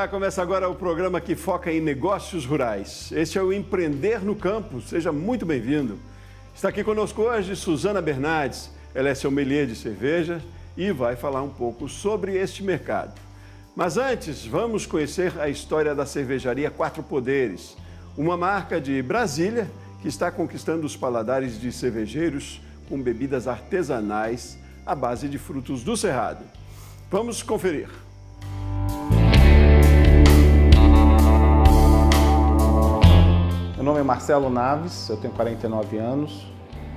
Olá, começa agora o programa que foca em negócios rurais. Este é o Empreender no Campo, seja muito bem-vindo. Está aqui conosco hoje Suzana Bernardes, ela é sommelier de cerveja e vai falar um pouco sobre este mercado. Mas antes, vamos conhecer a história da cervejaria Quatro Poderes, uma marca de Brasília que está conquistando os paladares de cervejeiros com bebidas artesanais à base de frutos do Cerrado. Vamos conferir. Meu nome é Marcelo Naves, eu tenho 49 anos.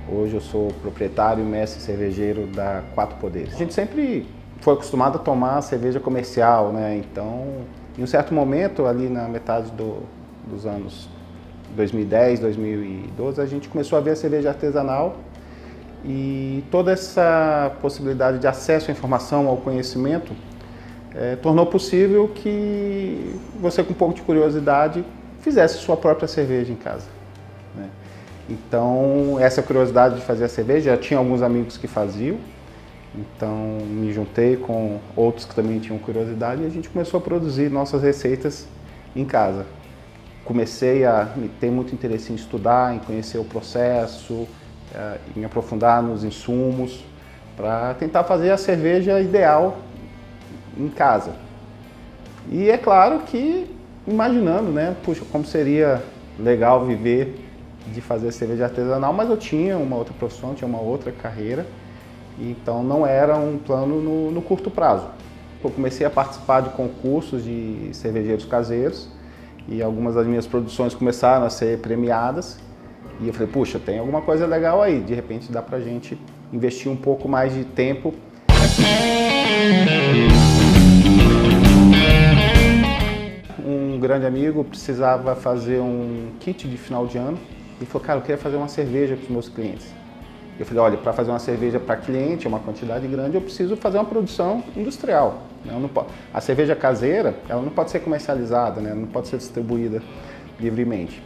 Hoje eu sou proprietário e mestre cervejeiro da Quatro Poderes. A gente sempre foi acostumado a tomar cerveja comercial, né? Então, em um certo momento, ali na metade dos anos 2010, 2012, a gente começou a ver a cerveja artesanal e toda essa possibilidade de acesso à informação, ao conhecimento, tornou possível que você, com um pouco de curiosidade, fizesse sua própria cerveja em casa, né? Então, essa curiosidade de fazer a cerveja, já tinha alguns amigos que faziam, então me juntei com outros que também tinham curiosidade e a gente começou a produzir nossas receitas em casa. Comecei a ter muito interesse em estudar, em conhecer o processo, em me aprofundar nos insumos, para tentar fazer a cerveja ideal em casa. E é claro que imaginando, né, puxa, como seria legal viver de fazer cerveja artesanal, mas eu tinha uma outra profissão, tinha uma outra carreira, então não era um plano no curto prazo. Eu comecei a participar de concursos de cervejeiros caseiros e algumas das minhas produções começaram a ser premiadas e eu falei, puxa, tem alguma coisa legal aí, de repente dá pra gente investir um pouco mais de tempo. Um grande amigo precisava fazer um kit de final de ano e falou, cara, eu queria fazer uma cerveja para os meus clientes. Eu falei, olha, para fazer uma cerveja para cliente, uma quantidade grande, eu preciso fazer uma produção industrial. A cerveja caseira, ela não pode ser comercializada, né? Não pode ser distribuída livremente.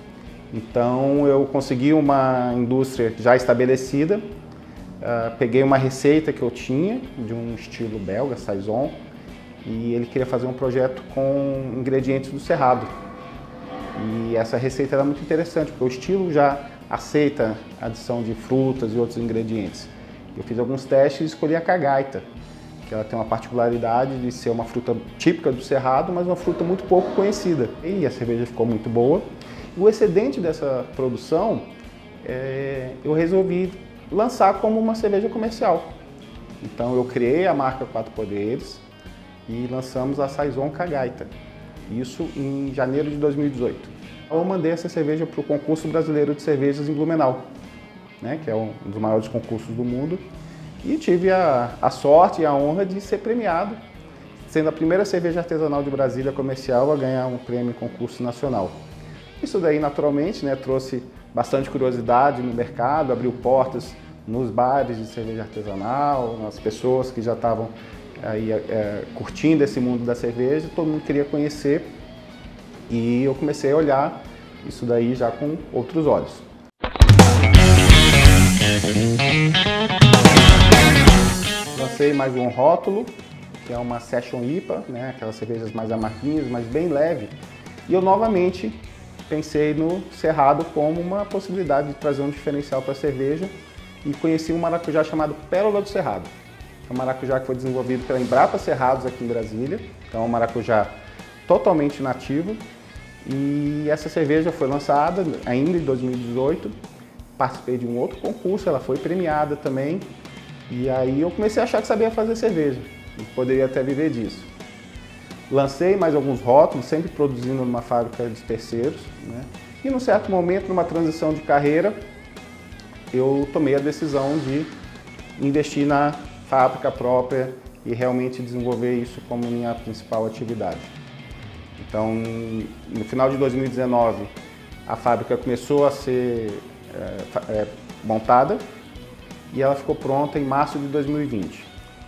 Então eu consegui uma indústria já estabelecida, peguei uma receita que eu tinha de um estilo belga, saison, e ele queria fazer um projeto com ingredientes do Cerrado. E essa receita era muito interessante, porque o estilo já aceita a adição de frutas e outros ingredientes. Eu fiz alguns testes e escolhi a cagaita, que ela tem uma particularidade de ser uma fruta típica do Cerrado, mas uma fruta muito pouco conhecida. E a cerveja ficou muito boa. E o excedente dessa produção, eu resolvi lançar como uma cerveja comercial. Então eu criei a marca Quatro Poderes e lançamos a Saison Cagaita, isso em janeiro de 2018. Eu mandei essa cerveja para o Concurso Brasileiro de Cervejas em Blumenau, né, que é um dos maiores concursos do mundo, e tive a sorte e a honra de ser premiado, sendo a primeira cerveja artesanal de Brasília comercial a ganhar um prêmio em concurso nacional. Isso daí, naturalmente, né, trouxe bastante curiosidade no mercado, abriu portas nos bares de cerveja artesanal, nas pessoas que já estavam aí curtindo esse mundo da cerveja, todo mundo queria conhecer e eu comecei a olhar isso daí já com outros olhos. Lancei mais um rótulo, que é uma Session IPA, né, aquelas cervejas mais amarguinhas, mas bem leve, e eu novamente pensei no Cerrado como uma possibilidade de trazer um diferencial para a cerveja e conheci um maracujá chamado Pérola do Cerrado. É um maracujá que foi desenvolvido pela Embrapa Cerrados aqui em Brasília, então é um maracujá totalmente nativo. E essa cerveja foi lançada ainda em 2018, participei de um outro concurso, ela foi premiada também. E aí eu comecei a achar que sabia fazer cerveja, e poderia até viver disso. Lancei mais alguns rótulos, sempre produzindo numa fábrica de terceiros, né? E num certo momento, numa transição de carreira, eu tomei a decisão de investir na fábrica própria e realmente desenvolver isso como minha principal atividade. Então, no final de 2019, a fábrica começou a ser montada e ela ficou pronta em março de 2020.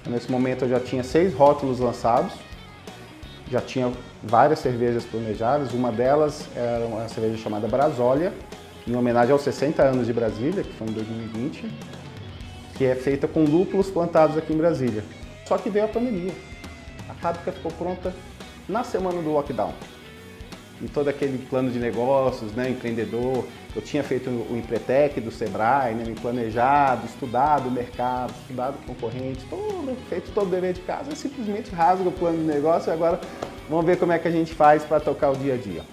Nesse momento eu já tinha 6 rótulos lançados, já tinha várias cervejas planejadas, uma delas era uma cerveja chamada Brasólia, em homenagem aos 60 anos de Brasília, que foi em 2020, que é feita com lúpulos plantados aqui em Brasília. Só que veio a pandemia. A fábrica ficou pronta na semana do lockdown. E todo aquele plano de negócios, né, empreendedor, eu tinha feito o Empretec do Sebrae, né, me planejado, estudado o mercado, estudado o concorrente, feito todo o dever de casa, simplesmente rasga o plano de negócio e agora vamos ver como é que a gente faz para tocar o dia a dia.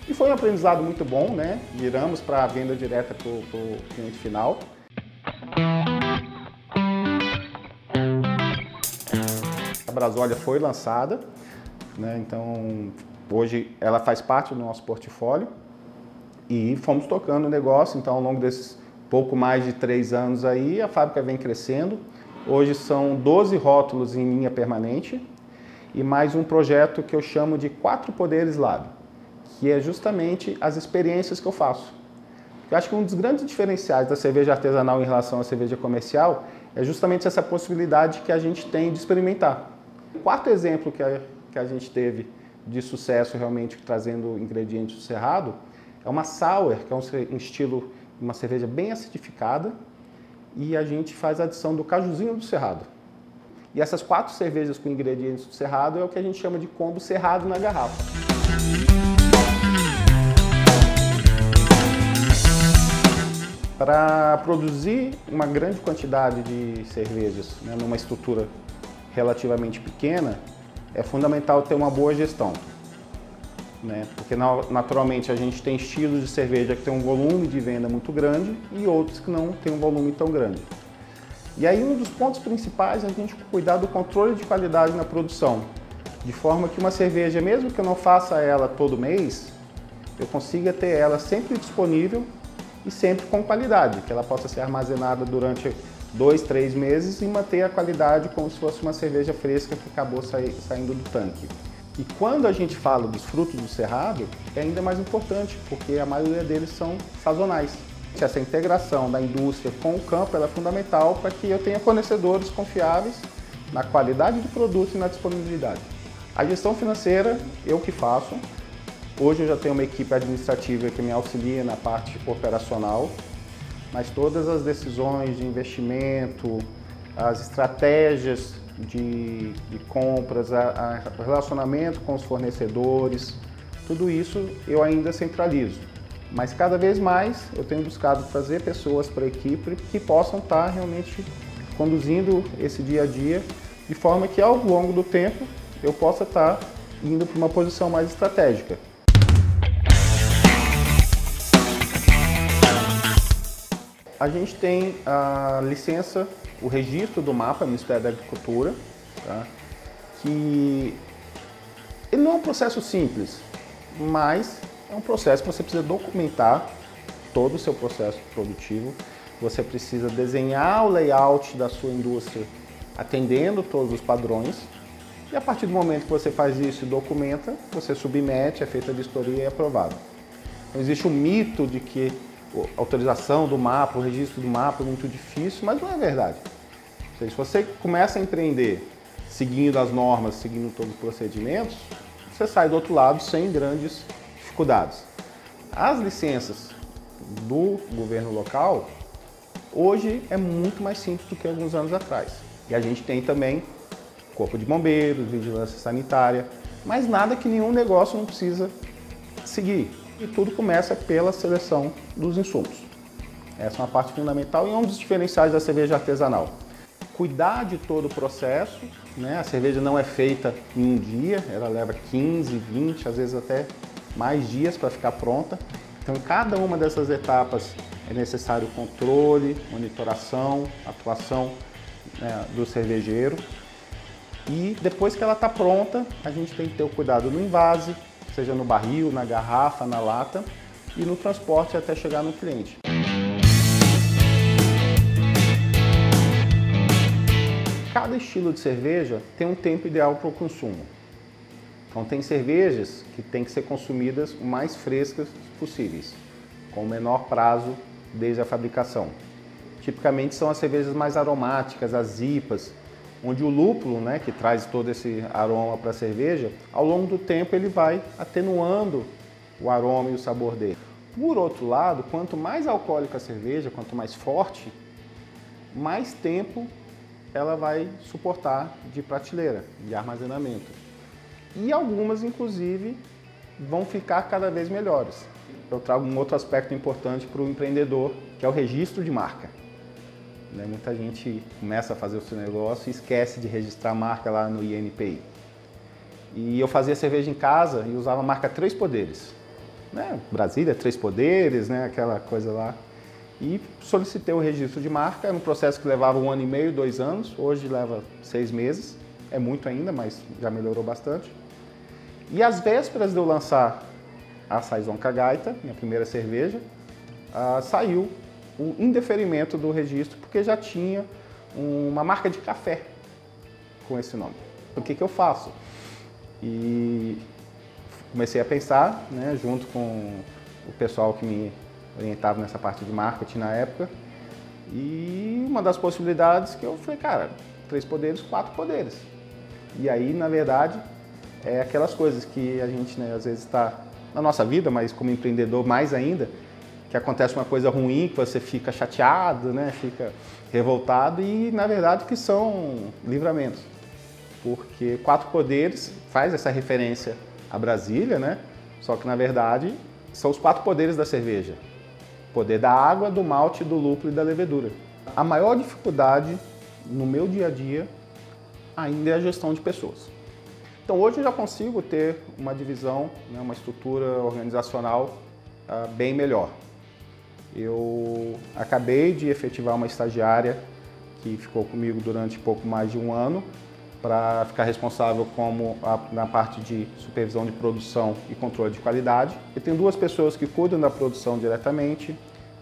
E foi um aprendizado muito bom, né? Viramos para a venda direta para o cliente final. A Brasólia foi lançada, né? Então hoje ela faz parte do nosso portfólio e fomos tocando o negócio. Então ao longo desses pouco mais de 3 anos aí, a fábrica vem crescendo. Hoje são 12 rótulos em linha permanente e mais um projeto que eu chamo de 4 Poderes Lab, que é justamente as experiências que eu faço. Eu acho que um dos grandes diferenciais da cerveja artesanal em relação à cerveja comercial é justamente essa possibilidade que a gente tem de experimentar. O quarto exemplo que a gente teve de sucesso realmente trazendo ingredientes do Cerrado é uma Sour, que é um estilo, uma cerveja bem acidificada, e a gente faz a adição do cajuzinho do Cerrado. E essas 4 cervejas com ingredientes do Cerrado é o que a gente chama de combo Cerrado na garrafa. Para produzir uma grande quantidade de cervejas, né, numa estrutura relativamente pequena, é fundamental ter uma boa gestão, né? Porque naturalmente a gente tem estilos de cerveja que tem um volume de venda muito grande e outros que não tem um volume tão grande. E aí um dos pontos principais é a gente cuidar do controle de qualidade na produção, de forma que uma cerveja, mesmo que eu não faça ela todo mês, eu consiga ter ela sempre disponível e sempre com qualidade, que ela possa ser armazenada durante 2, 3 meses e manter a qualidade como se fosse uma cerveja fresca que acabou saindo do tanque. E quando a gente fala dos frutos do Cerrado, é ainda mais importante, porque a maioria deles são sazonais. Essa integração da indústria com o campo ela é fundamental para que eu tenha fornecedores confiáveis na qualidade do produto e na disponibilidade. A gestão financeira, eu que faço. Hoje eu já tenho uma equipe administrativa que me auxilia na parte operacional, mas todas as decisões de investimento, as estratégias de compras, o relacionamento com os fornecedores, tudo isso eu ainda centralizo. Mas cada vez mais eu tenho buscado trazer pessoas para a equipe que possam estar realmente conduzindo esse dia a dia, de forma que ao longo do tempo eu possa estar indo para uma posição mais estratégica. A gente tem a licença, o registro do mapa, Ministério da Agricultura, tá? Que ele não é um processo simples, mas é um processo que você precisa documentar todo o seu processo produtivo, você precisa desenhar o layout da sua indústria atendendo todos os padrões, e a partir do momento que você faz isso e documenta, você submete, é feita a vistoria e é aprovado. Então existe um mito de que a autorização do mapa, o registro do mapa é muito difícil, mas não é verdade. Ou seja, se você começa a empreender seguindo as normas, seguindo todos os procedimentos, você sai do outro lado sem grandes dificuldades. As licenças do governo local, hoje é muito mais simples do que alguns anos atrás. E a gente tem também corpo de bombeiros, vigilância sanitária, mas nada que nenhum negócio não precisa seguir. E tudo começa pela seleção dos insumos. Essa é uma parte fundamental e é um dos diferenciais da cerveja artesanal. Cuidar de todo o processo, né? A cerveja não é feita em um dia, ela leva 15, 20, às vezes até mais dias para ficar pronta. Então, em cada uma dessas etapas é necessário controle, monitoração, atuação, né, do cervejeiro. E depois que ela está pronta, a gente tem que ter o cuidado no envase, seja no barril, na garrafa, na lata e no transporte até chegar no cliente. Cada estilo de cerveja tem um tempo ideal para o consumo. Então tem cervejas que têm que ser consumidas o mais frescas possíveis, com o menor prazo desde a fabricação. Tipicamente são as cervejas mais aromáticas, as IPAs, onde o lúpulo, né, que traz todo esse aroma para a cerveja, ao longo do tempo ele vai atenuando o aroma e o sabor dele. Por outro lado, quanto mais alcoólica a cerveja, quanto mais forte, mais tempo ela vai suportar de prateleira, de armazenamento. e algumas, inclusive, vão ficar cada vez melhores. Eu trago um outro aspecto importante para o empreendedor, que é o registro de marca. Muita gente começa a fazer o seu negócio e esquece de registrar a marca lá no INPI. E eu fazia cerveja em casa e usava a marca Três Poderes. Brasília, Três Poderes, aquela coisa lá. E solicitei o registro de marca, era um processo que levava 1 ano e meio, 2 anos, hoje leva 6 meses. É muito ainda, mas já melhorou bastante. E às vésperas de eu lançar a Saison Kagaita, minha primeira cerveja, saiu o indeferimento do registro, porque já tinha uma marca de café com esse nome. O que eu faço? E comecei a pensar, junto com o pessoal que me orientava nessa parte de marketing na época, e uma das possibilidades que eu falei, cara, 3 poderes, 4 poderes. E aí, na verdade, é aquelas coisas que a gente, às vezes está na nossa vida, mas como empreendedor mais ainda, que acontece uma coisa ruim, que você fica chateado, fica revoltado, e na verdade que são livramentos. Porque 4 poderes faz essa referência a Brasília, só que na verdade são os 4 poderes da cerveja. O poder da água, do malte, do lúpulo e da levedura. A maior dificuldade no meu dia a dia ainda é a gestão de pessoas. Então hoje eu já consigo ter uma divisão, uma estrutura organizacional bem melhor. Eu acabei de efetivar uma estagiária que ficou comigo durante pouco mais de 1 ano para ficar responsável na parte de supervisão de produção e controle de qualidade. Eu tenho 2 pessoas que cuidam da produção diretamente,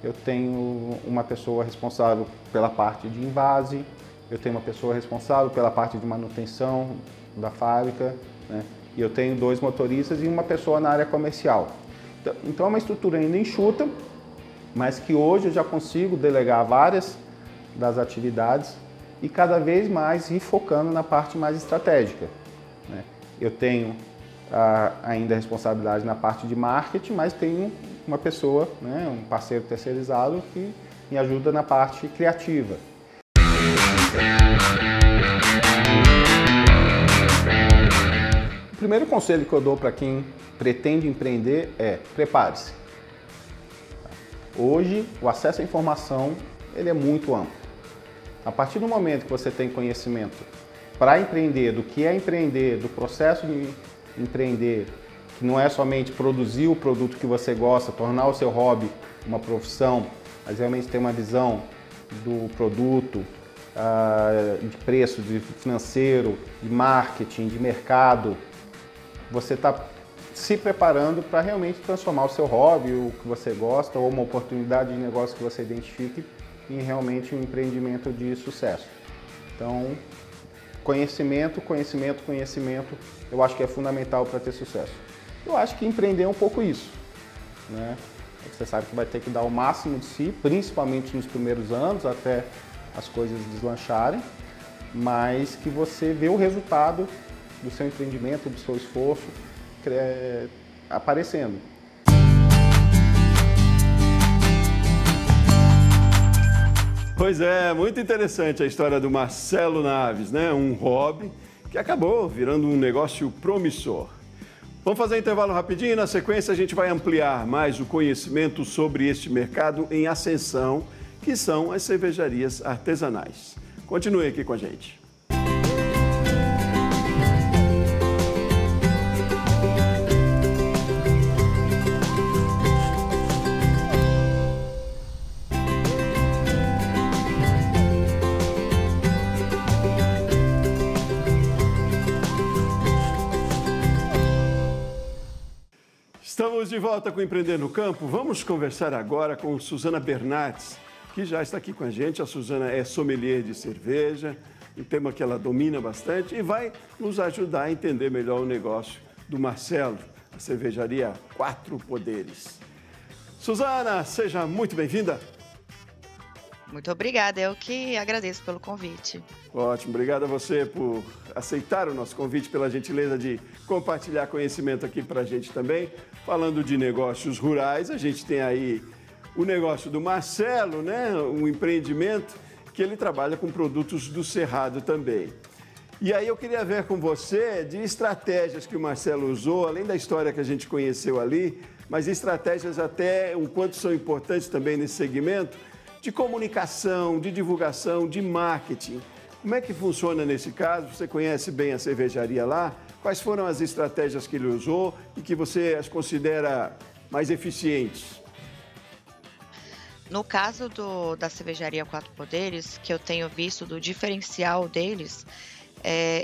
eu tenho uma pessoa responsável pela parte de invase, eu tenho uma pessoa responsável pela parte de manutenção da fábrica, e eu tenho 2 motoristas e uma pessoa na área comercial. Então é uma estrutura ainda enxuta, mas que hoje eu já consigo delegar várias das atividades e cada vez mais ir focando na parte mais estratégica. Eu tenho ainda a responsabilidade na parte de marketing, mas tenho uma pessoa, um parceiro terceirizado que me ajuda na parte criativa. O primeiro conselho que eu dou para quem pretende empreender é: prepare-se. Hoje, o acesso à informação ele é muito amplo. A partir do momento que você tem conhecimento para empreender, do que é empreender, do processo de empreender, que não é somente produzir o produto que você gosta, tornar o seu hobby uma profissão, mas realmente ter uma visão do produto, de preço, de financeiro, de marketing, de mercado, você está se preparando para realmente transformar o seu hobby, o que você gosta, ou uma oportunidade de negócio que você identifique em realmente um empreendimento de sucesso. Então, conhecimento, conhecimento, conhecimento, eu acho que é fundamental para ter sucesso. Eu acho que empreender é um pouco isso, Você sabe que vai ter que dar o máximo de si, principalmente nos primeiros anos, até as coisas deslancharem, mas que você vê o resultado do seu empreendimento, do seu esforço aparecendo. Pois é, muito interessante a história do Marcelo Naves, um hobby que acabou virando um negócio promissor. Vamos fazer um intervalo rapidinho e na sequência a gente vai ampliar mais o conhecimento sobre este mercado em ascensão, que são as cervejarias artesanais. Continue aqui com a gente. Estamos de volta com o Empreender no Campo. Vamos conversar agora com Suzana Bernardes, que já está aqui com a gente. A Suzana é sommelier de cerveja, um tema que ela domina bastante e vai nos ajudar a entender melhor o negócio do Marcelo, a cervejaria 4 Poderes. Suzana, seja muito bem-vinda. Muito obrigada, eu que agradeço pelo convite. Ótimo, obrigado a você por aceitar o nosso convite, pela gentileza de compartilhar conhecimento aqui para a gente também. Falando de negócios rurais, a gente tem aí o negócio do Marcelo, um empreendimento que ele trabalha com produtos do Cerrado também. E aí eu queria ver com você de estratégias que o Marcelo usou, além da história que a gente conheceu ali, mas estratégias até o quanto são importantes também nesse segmento, de comunicação, de divulgação, de marketing. Como é que funciona nesse caso? Você conhece bem a cervejaria lá? Quais foram as estratégias que ele usou e que você as considera mais eficientes? No caso da cervejaria Quatro Poderes, que eu tenho visto do diferencial deles,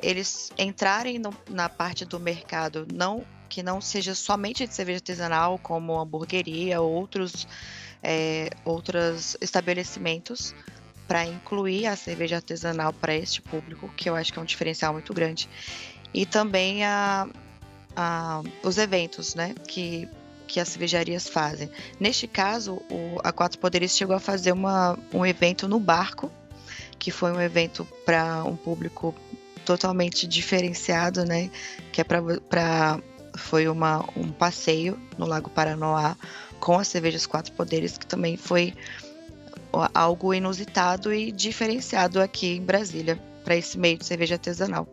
eles entrarem na parte do mercado que não seja somente de cerveja artesanal, como hamburgueria ou outros estabelecimentos, para incluir a cerveja artesanal para este público, que eu acho que é um diferencial muito grande. E também os eventos, né, que as cervejarias fazem. Neste caso, a Quatro Poderes chegou a fazer um evento no barco, que foi um evento para um público totalmente diferenciado, né? Que foi um passeio no Lago Paranoá com as cervejas Quatro Poderes, que também foi algo inusitado e diferenciado aqui em Brasília, para esse meio de cerveja artesanal.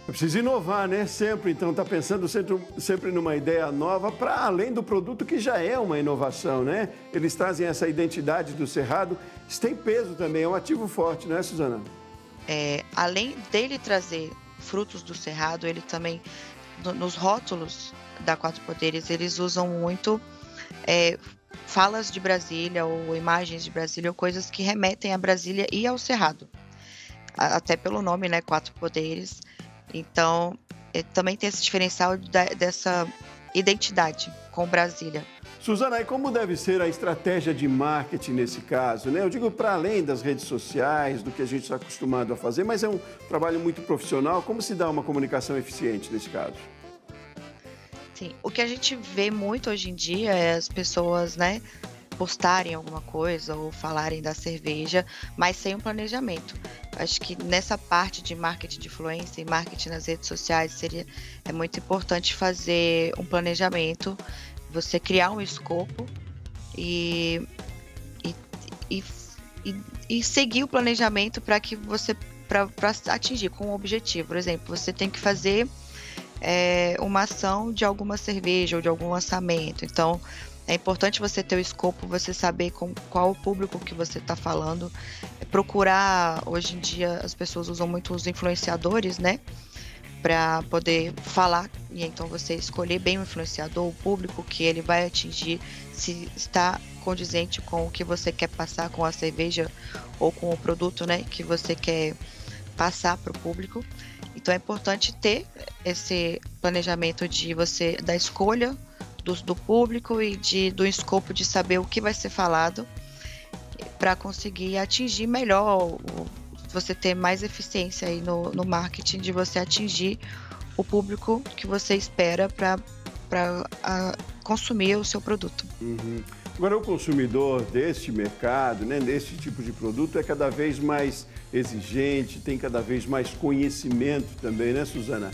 É preciso inovar, né? Sempre, então, está pensando sempre numa ideia nova, para além do produto que já é uma inovação, né? Eles trazem essa identidade do Cerrado, isso tem peso também, é um ativo forte, não é, Suzana? Além dele trazer frutos do Cerrado, ele também, nos rótulos da Quatro Poderes, eles usam muito falas de Brasília ou imagens de Brasília ou coisas que remetem a Brasília e ao Cerrado. Até pelo nome, né? Quatro Poderes. Então, também tem esse diferencial dessa identidade com Brasília. Suzana, e como deve ser a estratégia de marketing nesse caso, né? Eu digo para além das redes sociais, do que a gente está acostumado a fazer, mas é um trabalho muito profissional. Como se dá uma comunicação eficiente nesse caso? Sim, o que a gente vê muito hoje em dia é as pessoas, né, postarem alguma coisa ou falarem da cerveja, mas sem um planejamento. Acho que nessa parte de marketing de influência e marketing nas redes sociais é muito importante fazer um planejamento, você criar um escopo e seguir o planejamento para que para atingir com um objetivo. Por exemplo, você tem que fazer uma ação de alguma cerveja ou de algum lançamento. Então, é importante você ter o escopo, você saber com qual o público que você está falando. Procurar, hoje em dia, as pessoas usam muito os influenciadores, né? Para poder falar. E então você escolher bem o influenciador, o público que ele vai atingir, se está condizente com o que você quer passar com a cerveja ou com o produto, né? Que você quer passar para o público. Então é importante ter esse planejamento da escolha do público e do escopo de saber o que vai ser falado para conseguir atingir melhor, você ter mais eficiência aí no marketing, de você atingir o público que você espera para consumir o seu produto. Uhum. Agora, o consumidor deste mercado, né, desse tipo de produto, é cada vez mais exigente, tem cada vez mais conhecimento também, né, Suzana?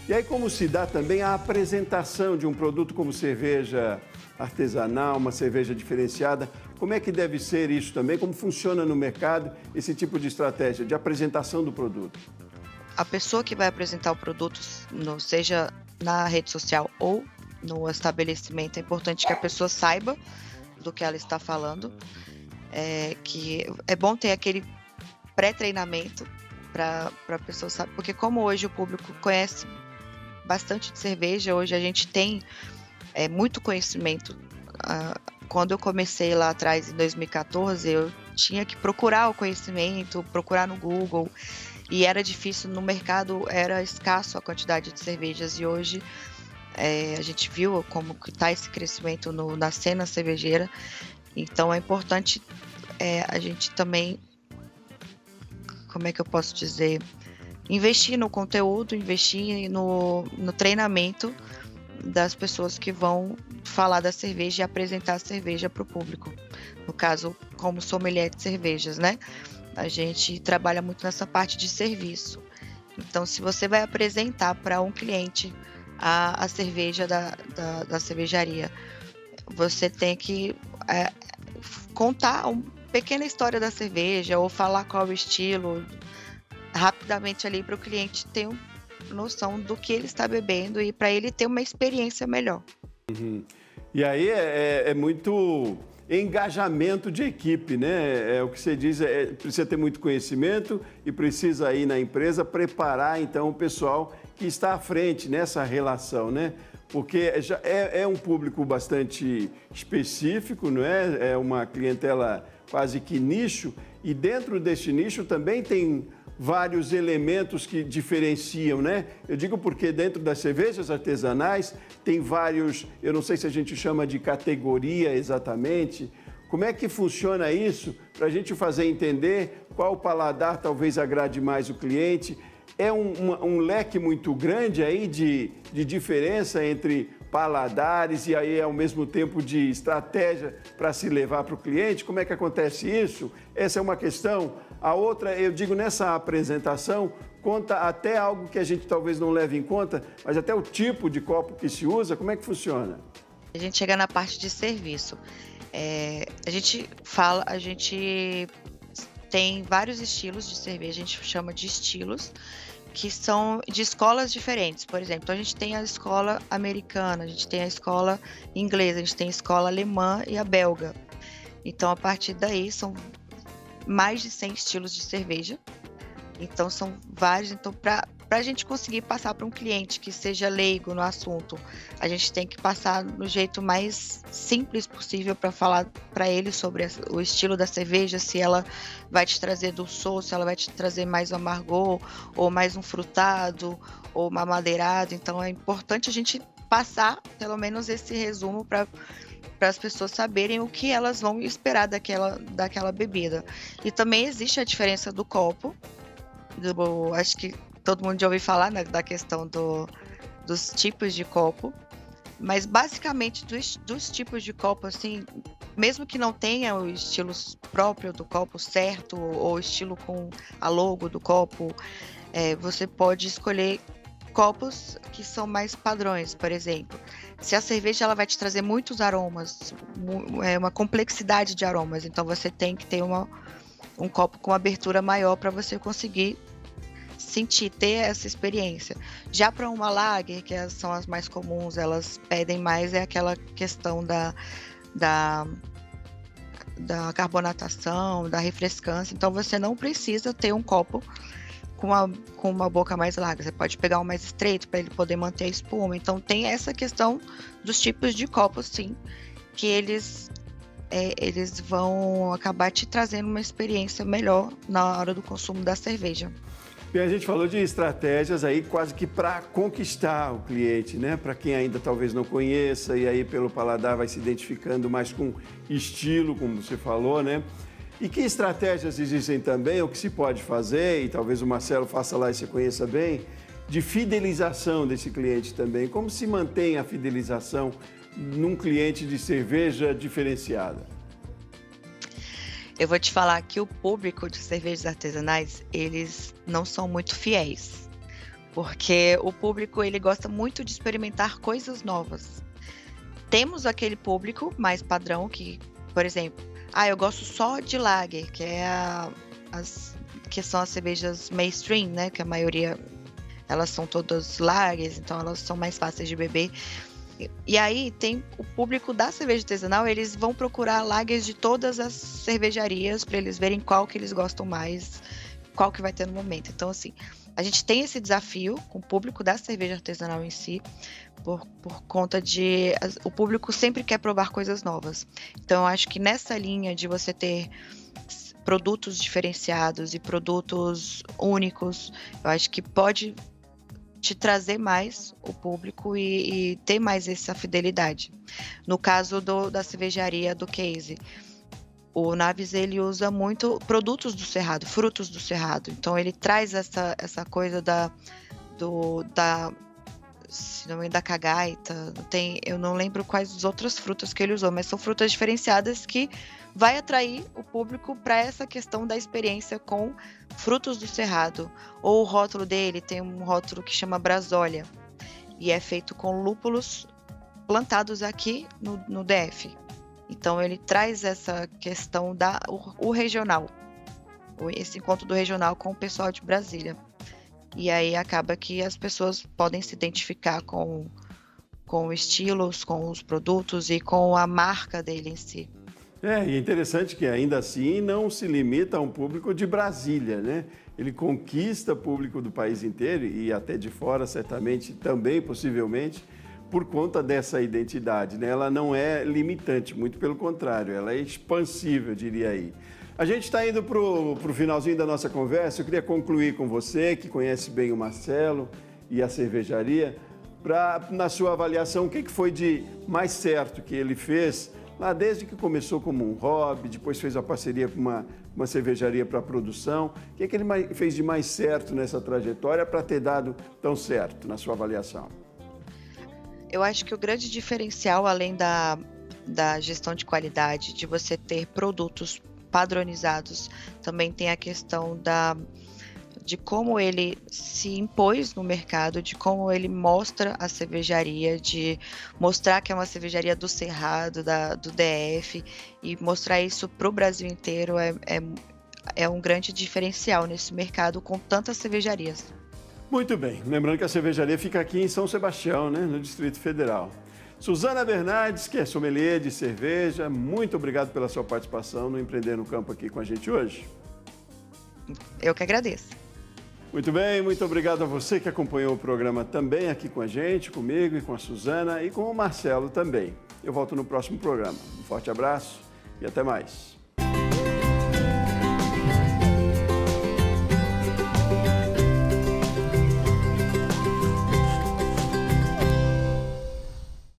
E aí, como se dá também a apresentação de um produto como cerveja artesanal, uma cerveja diferenciada? Como é que deve ser isso também? Como funciona no mercado esse tipo de estratégia de apresentação do produto? A pessoa que vai apresentar o produto, seja na rede social ou no estabelecimento, é importante que a pessoa saiba do que ela está falando, que é bom ter aquele pré-treinamento para a pessoa saber, porque como hoje o público conhece bastante de cerveja, hoje a gente tem muito conhecimento. Quando eu comecei lá atrás, em 2014, eu tinha que procurar o conhecimento, procurar no Google, e era difícil, no mercado era escasso a quantidade de cervejas, e hoje a gente viu como está esse crescimento na cena cervejeira. Então é importante a gente também, como é que eu posso dizer, investir no conteúdo, investir no treinamento das pessoas que vão falar da cerveja e apresentar a cerveja para o público. No caso, como sommelier de cervejas, né? A gente trabalha muito nessa parte de serviço. Então, se você vai apresentar para um cliente a cerveja da cervejaria, você tem que contar uma pequena história da cerveja ou falar qual é o estilo, rapidamente ali para o cliente ter uma noção do que ele está bebendo e para ele ter uma experiência melhor. E aí é muito engajamento de equipe, né? É o que você diz, precisa ter muito conhecimento e precisa ir na empresa preparar, então, o pessoal que está à frente nessa relação, né? Porque já é um público bastante específico, não é? É uma clientela quase que nicho, e dentro deste nicho também tem vários elementos que diferenciam, né? Eu digo porque dentro das cervejas artesanais tem vários, eu não sei se a gente chama de categoria exatamente. Como é que funciona isso para a gente fazer entender qual paladar talvez agrade mais o cliente? É um leque muito grande aí de diferença entre paladares e aí ao mesmo tempo de estratégia para se levar para o cliente. Como é que acontece isso? Essa é uma questão. A outra, eu digo, nessa apresentação, conta até algo que a gente talvez não leve em conta, mas até o tipo de copo que se usa. Como é que funciona? A gente chega na parte de serviço. A gente tem vários estilos de cerveja, a gente chama de estilos, que são de escolas diferentes. Por exemplo, a gente tem a escola americana, a gente tem a escola inglesa, a gente tem a escola alemã e a belga. Então, a partir daí, são mais de 100 estilos de cerveja. Então, são vários. Então, para a gente conseguir passar para um cliente que seja leigo no assunto, a gente tem que passar no jeito mais simples possível para falar para ele sobre o estilo da cerveja, se ela vai te trazer dulçor, se ela vai te trazer mais um amargor, ou mais um frutado, ou uma amadeirado. Então, é importante a gente passar, pelo menos, esse resumo para as pessoas saberem o que elas vão esperar daquela bebida. E também existe a diferença do copo. Acho que todo mundo já ouviu falar, né, da questão dos tipos de copo, mas basicamente dos tipos de copo, assim, mesmo que não tenha o estilo próprio do copo certo, ou estilo com a logo do copo, você pode escolher copos que são mais padrões. Por exemplo, se a cerveja ela vai te trazer muitos aromas, uma complexidade de aromas, então você tem que ter um copo com abertura maior para você conseguir ter essa experiência. Já para uma lager, que são as mais comuns, elas pedem mais, é aquela questão da carbonatação, da refrescância. Então você não precisa ter um copo com uma boca mais larga. Você pode pegar um mais estreito para ele poder manter a espuma. Então tem essa questão dos tipos de copos, sim, que eles vão acabar te trazendo uma experiência melhor na hora do consumo da cerveja. E a gente falou de estratégias aí quase que para conquistar o cliente, né? Para quem ainda talvez não conheça e aí pelo paladar vai se identificando mais com estilo, como você falou, né? E que estratégias existem também, o que se pode fazer, e talvez o Marcelo faça lá e você conheça bem, de fidelização desse cliente também. Como se mantém a fidelização num cliente de cerveja diferenciada? Eu vou te falar que o público de cervejas artesanais, eles não são muito fiéis, porque o público ele gosta muito de experimentar coisas novas. Temos aquele público mais padrão que, por exemplo, eu gosto só de lager, que que são as cervejas mainstream, né? Que a maioria, elas são todas lagers, então elas são mais fáceis de beber. E aí tem o público da cerveja artesanal, eles vão procurar lagers de todas as cervejarias para eles verem qual que eles gostam mais, qual que vai ter no momento. Então, assim, a gente tem esse desafio com o público da cerveja artesanal em si, por conta de o público sempre quer provar coisas novas. Então, eu acho que nessa linha de você ter produtos diferenciados e produtos únicos, eu acho que pode te trazer mais o público e ter mais essa fidelidade. No caso da cervejaria do Case, o Naves ele usa muito produtos do Cerrado, frutos do Cerrado. Então ele traz essa coisa se não me engano, da cagaita. Eu não lembro quais as outras frutas que ele usou, mas são frutas diferenciadas que vai atrair o público para essa questão da experiência com frutos do Cerrado. Ou o rótulo dele tem um rótulo que chama Brasólia e é feito com lúpulos plantados aqui no DF. Então ele traz essa questão o regional. esse encontro do regional com o pessoal de Brasília. E aí acaba que as pessoas podem se identificar com estilos, com os produtos e com a marca dele em si. E é interessante que ainda assim não se limita a um público de Brasília, né? Ele conquista público do país inteiro e até de fora, certamente, também, possivelmente, por conta dessa identidade, né? Ela não é limitante, muito pelo contrário, ela é expansível, eu diria aí. A gente está indo para o finalzinho da nossa conversa. Eu queria concluir com você, que conhece bem o Marcelo e a cervejaria, na sua avaliação, o que foi de mais certo que ele fez lá desde que começou como um hobby, depois fez a parceria com uma cervejaria para a produção. O que ele fez de mais certo nessa trajetória para ter dado tão certo, na sua avaliação? Eu acho que o grande diferencial, além da gestão de qualidade, de você ter produtos padronizados, também tem a questão de como ele se impôs no mercado, de como ele mostra a cervejaria, de mostrar que é uma cervejaria do Cerrado, do DF, e mostrar isso para o Brasil inteiro é um grande diferencial nesse mercado com tantas cervejarias. Muito bem, lembrando que a cervejaria fica aqui em São Sebastião, né, no Distrito Federal. Suzana Bernardes, que é sommelier de cerveja, muito obrigado pela sua participação no Empreender no Campo aqui com a gente hoje. Eu que agradeço. Muito bem, muito obrigado a você que acompanhou o programa também aqui com a gente, comigo e com a Suzana e com o Marcelo também. Eu volto no próximo programa. Um forte abraço e até mais.